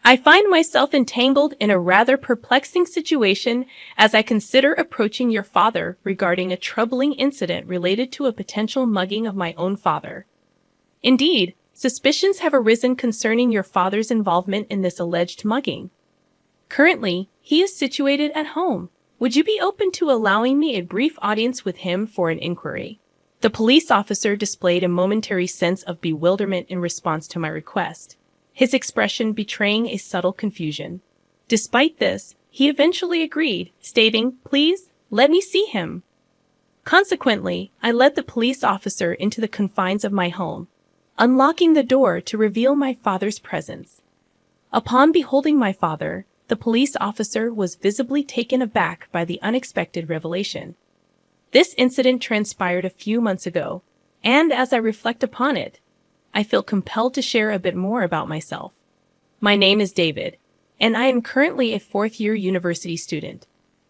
I find myself entangled in a rather perplexing situation as I consider approaching your father regarding a troubling incident related to a potential mugging of my own father. Indeed, suspicions have arisen concerning your father's involvement in this alleged mugging. Currently, he is situated at home. Would you be open to allowing me a brief audience with him for an inquiry? The police officer displayed a momentary sense of bewilderment in response to my request, his expression betraying a subtle confusion. Despite this, he eventually agreed, stating, "Please, let me see him." Consequently, I led the police officer into the confines of my home, unlocking the door to reveal my father's presence. Upon beholding my father, the police officer was visibly taken aback by the unexpected revelation. This incident transpired a few months ago, and as I reflect upon it, I feel compelled to share a bit more about myself. My name is David, and I am currently a fourth-year university student.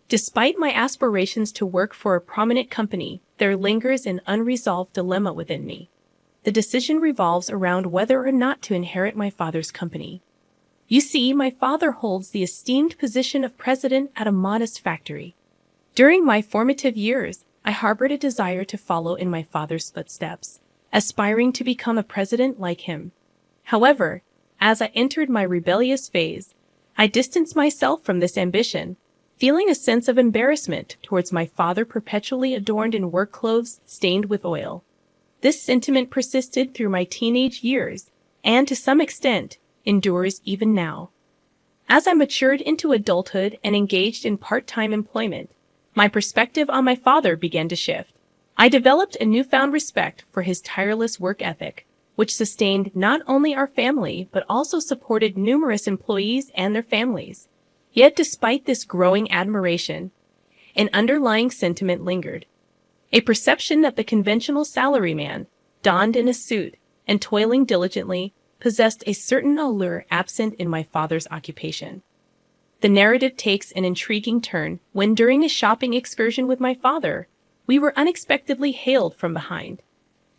Despite my aspirations to work for a prominent company, there lingers an unresolved dilemma within me. The decision revolves around whether or not to inherit my father's company. You see, my father holds the esteemed position of president at a modest factory. During my formative years, I harbored a desire to follow in my father's footsteps, aspiring to become a president like him. However, as I entered my rebellious phase, I distanced myself from this ambition, feeling a sense of embarrassment towards my father perpetually adorned in work clothes stained with oil. This sentiment persisted through my teenage years, and to some extent, endures even now. As I matured into adulthood and engaged in part-time employment, my perspective on my father began to shift. I developed a newfound respect for his tireless work ethic, which sustained not only our family but also supported numerous employees and their families. Yet despite this growing admiration, an underlying sentiment lingered. A perception that the conventional salaryman, donned in a suit and toiling diligently, possessed a certain allure absent in my father's occupation. The narrative takes an intriguing turn when during a shopping excursion with my father, we were unexpectedly hailed from behind.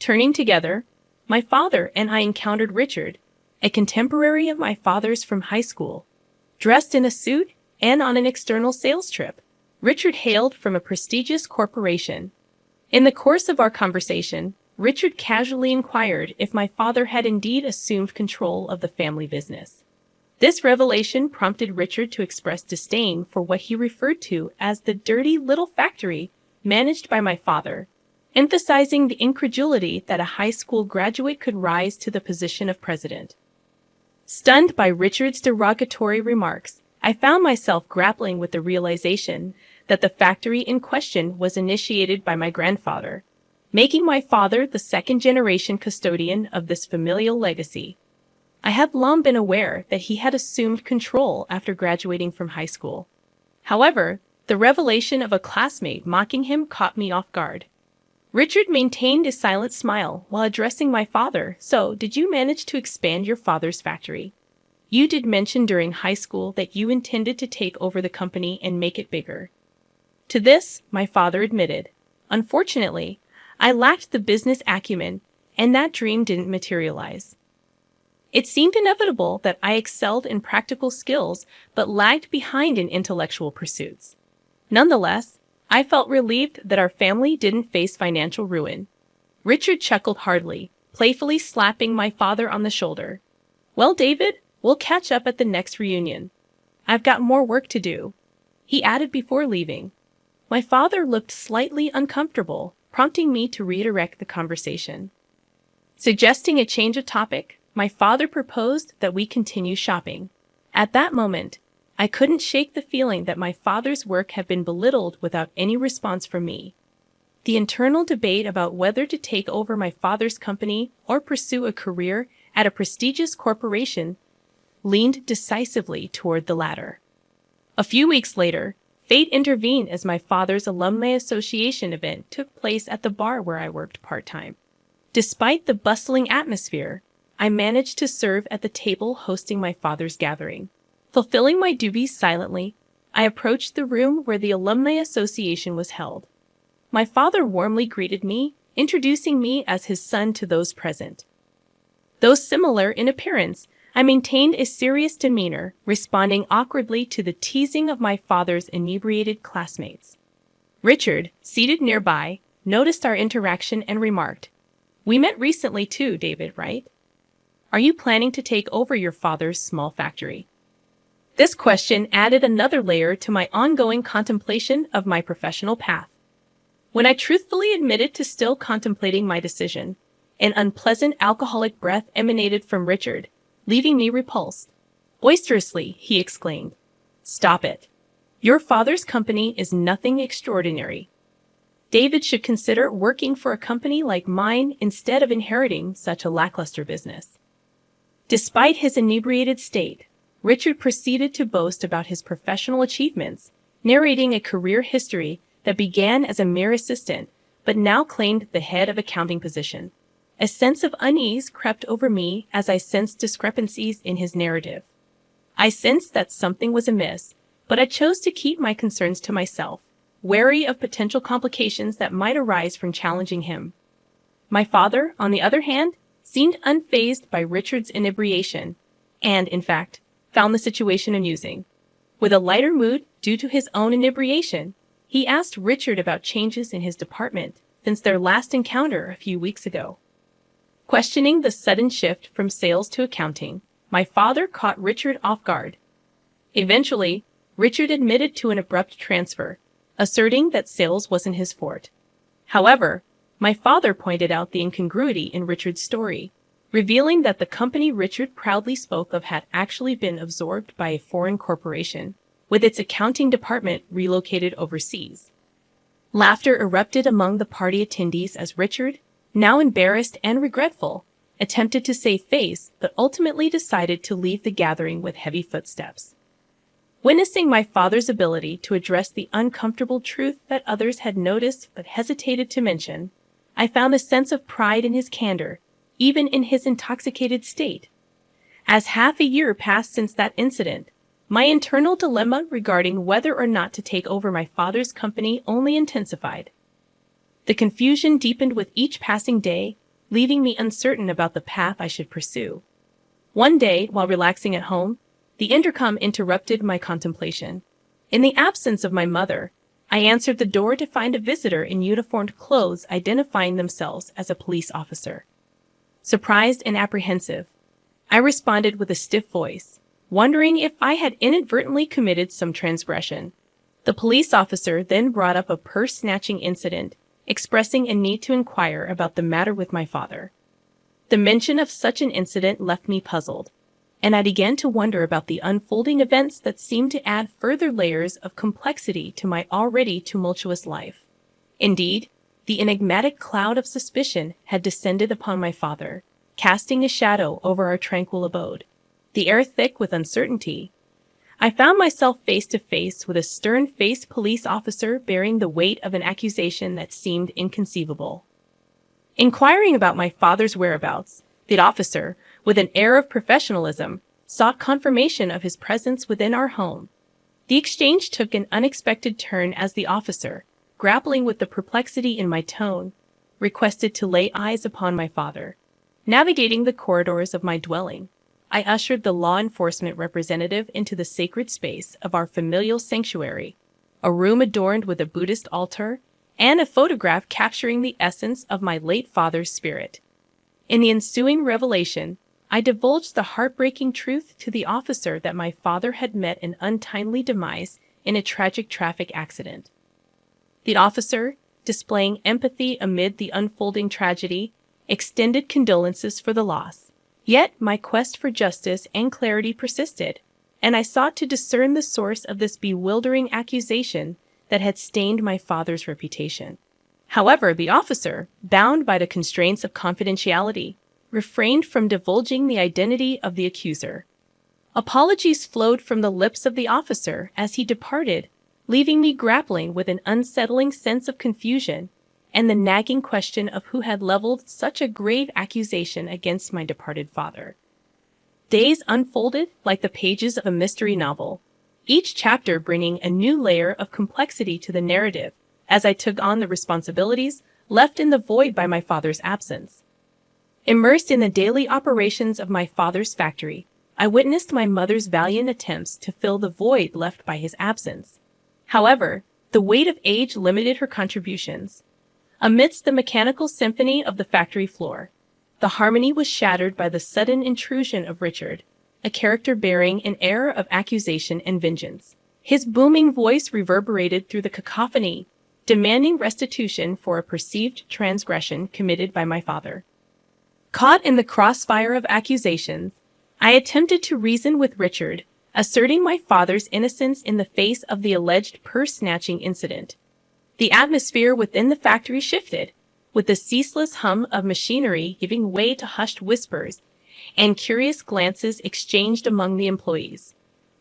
Turning together, my father and I encountered Richard, a contemporary of my father's from high school. Dressed in a suit and on an external sales trip, Richard hailed from a prestigious corporation. In the course of our conversation, Richard casually inquired if my father had indeed assumed control of the family business. This revelation prompted Richard to express disdain for what he referred to as the dirty little factory managed by my father, emphasizing the incredulity that a high school graduate could rise to the position of president. Stunned by Richard's derogatory remarks, I found myself grappling with the realization that the factory in question was initiated by my grandfather, making my father the second-generation custodian of this familial legacy. I had long been aware that he had assumed control after graduating from high school. However, the revelation of a classmate mocking him caught me off guard. Richard maintained a silent smile while addressing my father. "So, did you manage to expand your father's factory? You did mention during high school that you intended to take over the company and make it bigger." To this, my father admitted, "Unfortunately, I lacked the business acumen, and that dream didn't materialize. It seemed inevitable that I excelled in practical skills but lagged behind in intellectual pursuits. Nonetheless, I felt relieved that our family didn't face financial ruin." Richard chuckled heartily, playfully slapping my father on the shoulder. "Well, David, we'll catch up at the next reunion. I've got more work to do," he added before leaving. My father looked slightly uncomfortable, prompting me to redirect the conversation. Suggesting a change of topic, my father proposed that we continue shopping. At that moment, I couldn't shake the feeling that my father's work had been belittled without any response from me. The internal debate about whether to take over my father's company or pursue a career at a prestigious corporation leaned decisively toward the latter. A few weeks later, fate intervened as my father's alumni association event took place at the bar where I worked part-time. Despite the bustling atmosphere, I managed to serve at the table hosting my father's gathering. Fulfilling my duties silently, I approached the room where the alumni association was held. My father warmly greeted me, introducing me as his son to those present. Though similar in appearance, I maintained a serious demeanor, responding awkwardly to the teasing of my father's inebriated classmates. Richard, seated nearby, noticed our interaction and remarked, "We met recently too, David, right? Are you planning to take over your father's small factory?" This question added another layer to my ongoing contemplation of my professional path. When I truthfully admitted to still contemplating my decision, an unpleasant alcoholic breath emanated from Richard, leaving me repulsed. Boisterously, he exclaimed, "Stop it. Your father's company is nothing extraordinary. David should consider working for a company like mine instead of inheriting such a lackluster business." Despite his inebriated state, Richard proceeded to boast about his professional achievements, narrating a career history that began as a mere assistant, but now claimed the head of accounting position. A sense of unease crept over me as I sensed discrepancies in his narrative. I sensed that something was amiss, but I chose to keep my concerns to myself, wary of potential complications that might arise from challenging him. My father, on the other hand, seemed unfazed by Richard's inebriation, and, in fact, found the situation amusing. With a lighter mood due to his own inebriation, he asked Richard about changes in his department since their last encounter a few weeks ago. Questioning the sudden shift from sales to accounting, my father caught Richard off guard. Eventually, Richard admitted to an abrupt transfer, asserting that sales wasn't his forte. However, my father pointed out the incongruity in Richard's story, revealing that the company Richard proudly spoke of had actually been absorbed by a foreign corporation, with its accounting department relocated overseas. Laughter erupted among the party attendees as Richard, now embarrassed and regretful, attempted to save face but ultimately decided to leave the gathering with heavy footsteps. Witnessing my father's ability to address the uncomfortable truth that others had noticed but hesitated to mention, I found a sense of pride in his candor, even in his intoxicated state. As half a year passed since that incident, my internal dilemma regarding whether or not to take over my father's company only intensified. The confusion deepened with each passing day, leaving me uncertain about the path I should pursue. One day, while relaxing at home, the intercom interrupted my contemplation. In the absence of my mother, I answered the door to find a visitor in uniformed clothes identifying themselves as a police officer. Surprised and apprehensive, I responded with a stiff voice, wondering if I had inadvertently committed some transgression. The police officer then brought up a purse-snatching incident, expressing a need to inquire about the matter with my father. The mention of such an incident left me puzzled, and I began to wonder about the unfolding events that seemed to add further layers of complexity to my already tumultuous life. Indeed, the enigmatic cloud of suspicion had descended upon my father, casting a shadow over our tranquil abode. The air thick with uncertainty, I found myself face to face with a stern-faced police officer bearing the weight of an accusation that seemed inconceivable. Inquiring about my father's whereabouts, the officer, with an air of professionalism, sought confirmation of his presence within our home. The exchange took an unexpected turn as the officer, grappling with the perplexity in my tone, requested to lay eyes upon my father. Navigating the corridors of my dwelling, I ushered the law enforcement representative into the sacred space of our familial sanctuary, a room adorned with a Buddhist altar and a photograph capturing the essence of my late father's spirit. In the ensuing revelation, I divulged the heartbreaking truth to the officer that my father had met an untimely demise in a tragic traffic accident. The officer, displaying empathy amid the unfolding tragedy, extended condolences for the loss. Yet my quest for justice and clarity persisted, and I sought to discern the source of this bewildering accusation that had stained my father's reputation. However, the officer, bound by the constraints of confidentiality, refrained from divulging the identity of the accuser. Apologies flowed from the lips of the officer as he departed, leaving me grappling with an unsettling sense of confusion and the nagging question of who had leveled such a grave accusation against my departed father. Days unfolded like the pages of a mystery novel, each chapter bringing a new layer of complexity to the narrative as I took on the responsibilities left in the void by my father's absence. Immersed in the daily operations of my father's factory, I witnessed my mother's valiant attempts to fill the void left by his absence. However, the weight of age limited her contributions. Amidst the mechanical symphony of the factory floor, the harmony was shattered by the sudden intrusion of Richard, a character bearing an air of accusation and vengeance. His booming voice reverberated through the cacophony, demanding restitution for a perceived transgression committed by my father. Caught in the crossfire of accusations, I attempted to reason with Richard, asserting my father's innocence in the face of the alleged purse-snatching incident. The atmosphere within the factory shifted, with the ceaseless hum of machinery giving way to hushed whispers and curious glances exchanged among the employees.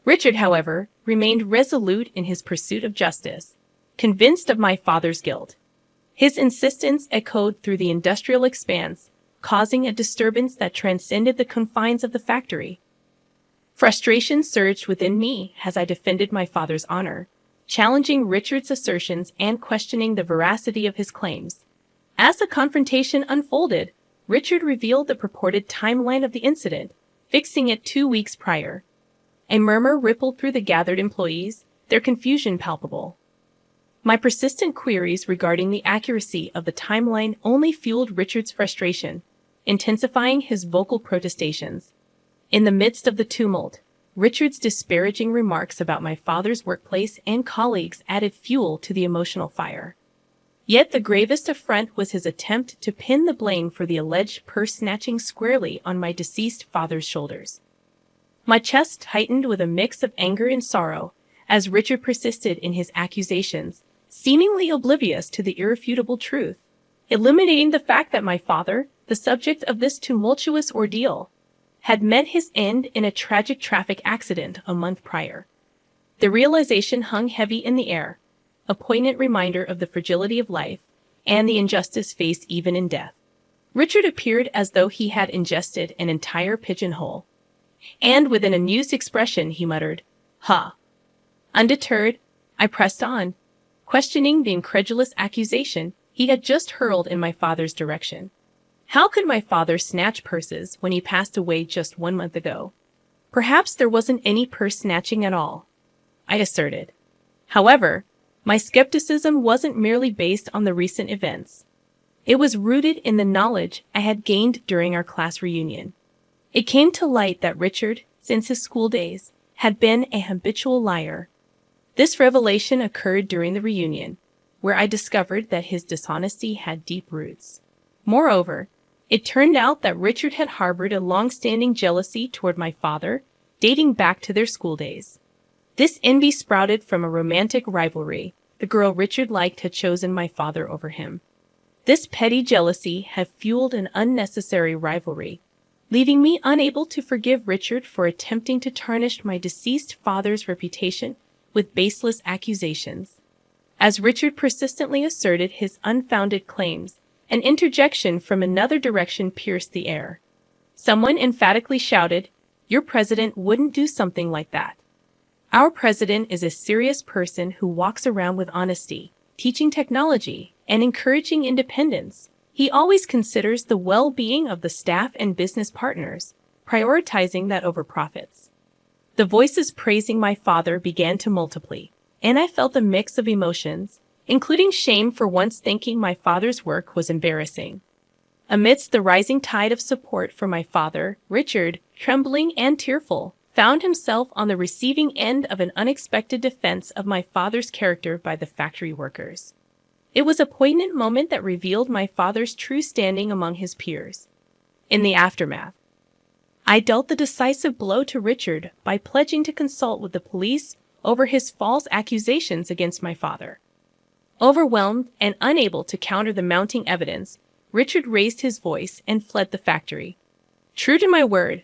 Richard, however, remained resolute in his pursuit of justice, convinced of my father's guilt. His insistence echoed through the industrial expanse, causing a disturbance that transcended the confines of the factory. Frustration surged within me as I defended my father's honor, challenging Richard's assertions and questioning the veracity of his claims. As the confrontation unfolded, Richard revealed the purported timeline of the incident, fixing it 2 weeks prior. A murmur rippled through the gathered employees, their confusion palpable. My persistent queries regarding the accuracy of the timeline only fueled Richard's frustration, intensifying his vocal protestations. In the midst of the tumult, Richard's disparaging remarks about my father's workplace and colleagues added fuel to the emotional fire. Yet the gravest affront was his attempt to pin the blame for the alleged purse-snatching squarely on my deceased father's shoulders. My chest tightened with a mix of anger and sorrow as Richard persisted in his accusations, seemingly oblivious to the irrefutable truth, illuminating the fact that my father, the subject of this tumultuous ordeal, had met his end in a tragic traffic accident a month prior. The realization hung heavy in the air, a poignant reminder of the fragility of life and the injustice faced even in death. Richard appeared as though he had ingested an entire pigeonhole, and with an amused expression he muttered, "Ha!" Undeterred, I pressed on, questioning the incredulous accusation he had just hurled in my father's direction. How could my father snatch purses when he passed away just 1 month ago? Perhaps there wasn't any purse snatching at all, I asserted. However, my skepticism wasn't merely based on the recent events. It was rooted in the knowledge I had gained during our class reunion. It came to light that Richard, since his school days, had been a habitual liar. This revelation occurred during the reunion, where I discovered that his dishonesty had deep roots. Moreover, it turned out that Richard had harbored a long-standing jealousy toward my father, dating back to their school days. This envy sprouted from a romantic rivalry. The girl Richard liked had chosen my father over him. This petty jealousy had fueled an unnecessary rivalry, leaving me unable to forgive Richard for attempting to tarnish my deceased father's reputation with baseless accusations. As Richard persistently asserted his unfounded claims, an interjection from another direction pierced the air. Someone emphatically shouted, "Your president wouldn't do something like that." Our president is a serious person who walks around with honesty, teaching technology, and encouraging independence. He always considers the well-being of the staff and business partners, prioritizing that over profits. The voices praising my father began to multiply, and I felt a mix of emotions, including shame for once thinking my father's work was embarrassing. Amidst the rising tide of support for my father, Richard, trembling and tearful, found himself on the receiving end of an unexpected defense of my father's character by the factory workers. It was a poignant moment that revealed my father's true standing among his peers. In the aftermath, I dealt the decisive blow to Richard by pledging to consult with the police over his false accusations against my father. Overwhelmed and unable to counter the mounting evidence, Richard raised his voice and fled the factory. True to my word,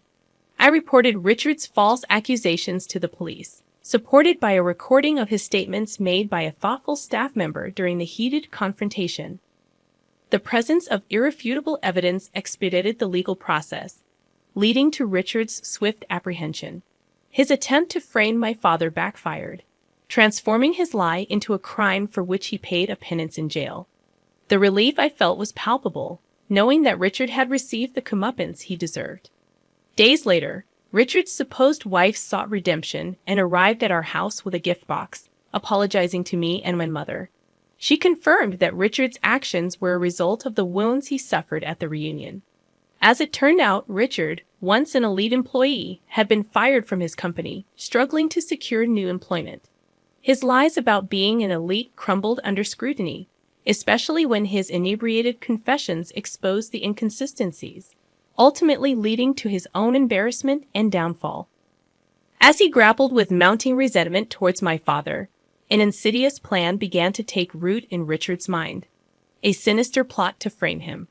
I reported Richard's false accusations to the police, supported by a recording of his statements made by a thoughtful staff member during the heated confrontation. The presence of irrefutable evidence expedited the legal process, leading to Richard's swift apprehension. His attempt to frame my father backfired, transforming his lie into a crime for which he paid a penance in jail. The relief I felt was palpable, knowing that Richard had received the comeuppance he deserved. Days later, Richard's supposed wife sought redemption and arrived at our house with a gift box, apologizing to me and my mother. She confirmed that Richard's actions were a result of the wounds he suffered at the reunion. As it turned out, Richard, once an elite employee, had been fired from his company, struggling to secure new employment. His lies about being an elite crumbled under scrutiny, especially when his inebriated confessions exposed the inconsistencies, ultimately leading to his own embarrassment and downfall. As he grappled with mounting resentment towards my father, an insidious plan began to take root in Richard's mind, a sinister plot to frame him.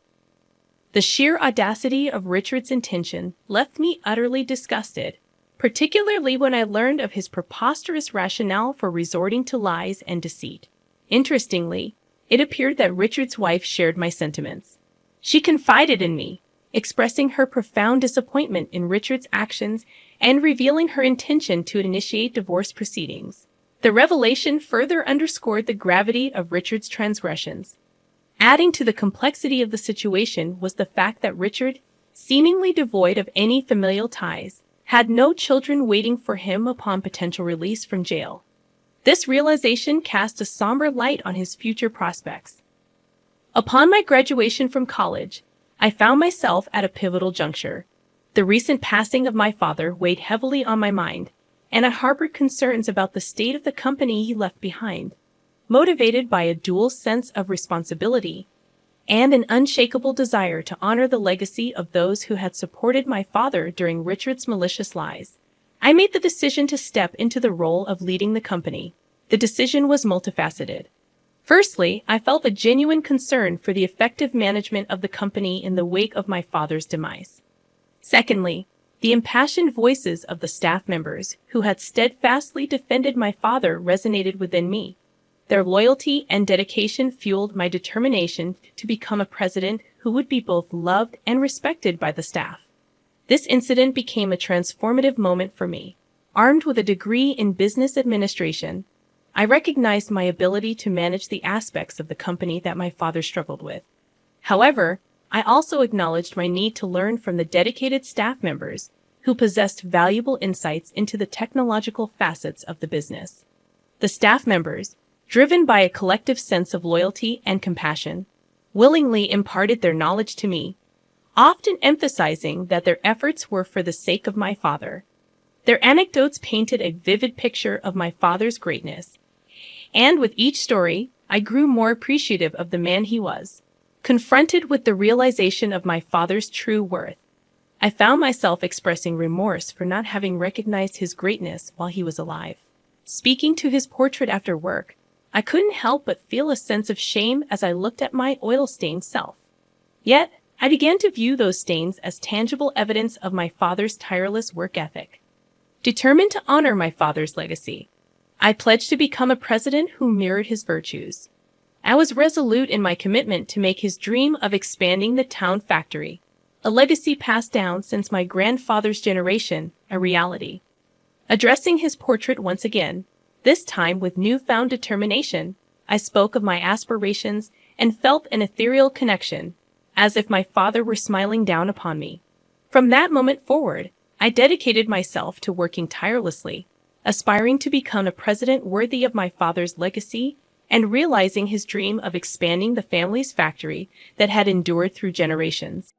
The sheer audacity of Richard's intention left me utterly disgusted, particularly when I learned of his preposterous rationale for resorting to lies and deceit. Interestingly, it appeared that Richard's wife shared my sentiments. She confided in me, expressing her profound disappointment in Richard's actions and revealing her intention to initiate divorce proceedings. The revelation further underscored the gravity of Richard's transgressions. Adding to the complexity of the situation was the fact that Richard, seemingly devoid of any familial ties, had no children waiting for him upon potential release from jail. This realization cast a somber light on his future prospects. Upon my graduation from college, I found myself at a pivotal juncture. The recent passing of my father weighed heavily on my mind, and I harbored concerns about the state of the company he left behind. Motivated by a dual sense of responsibility and an unshakable desire to honor the legacy of those who had supported my father during Richard's malicious lies, I made the decision to step into the role of leading the company. The decision was multifaceted. Firstly, I felt a genuine concern for the effective management of the company in the wake of my father's demise. Secondly, the impassioned voices of the staff members who had steadfastly defended my father resonated within me. Their loyalty and dedication fueled my determination to become a president who would be both loved and respected by the staff. This incident became a transformative moment for me. Armed with a degree in business administration, I recognized my ability to manage the aspects of the company that my father struggled with. However, I also acknowledged my need to learn from the dedicated staff members who possessed valuable insights into the technological facets of the business. The staff members, driven by a collective sense of loyalty and compassion, willingly imparted their knowledge to me, often emphasizing that their efforts were for the sake of my father. Their anecdotes painted a vivid picture of my father's greatness, and with each story, I grew more appreciative of the man he was. Confronted with the realization of my father's true worth, I found myself expressing remorse for not having recognized his greatness while he was alive. Speaking to his portrait after work, I couldn't help but feel a sense of shame as I looked at my oil-stained self. Yet, I began to view those stains as tangible evidence of my father's tireless work ethic. Determined to honor my father's legacy, I pledged to become a president who mirrored his virtues. I was resolute in my commitment to make his dream of expanding the town factory, a legacy passed down since my grandfather's generation, a reality. Addressing his portrait once again, this time with newfound determination, I spoke of my aspirations and felt an ethereal connection, as if my father were smiling down upon me. From that moment forward, I dedicated myself to working tirelessly, aspiring to become a president worthy of my father's legacy and realizing his dream of expanding the family's factory that had endured through generations.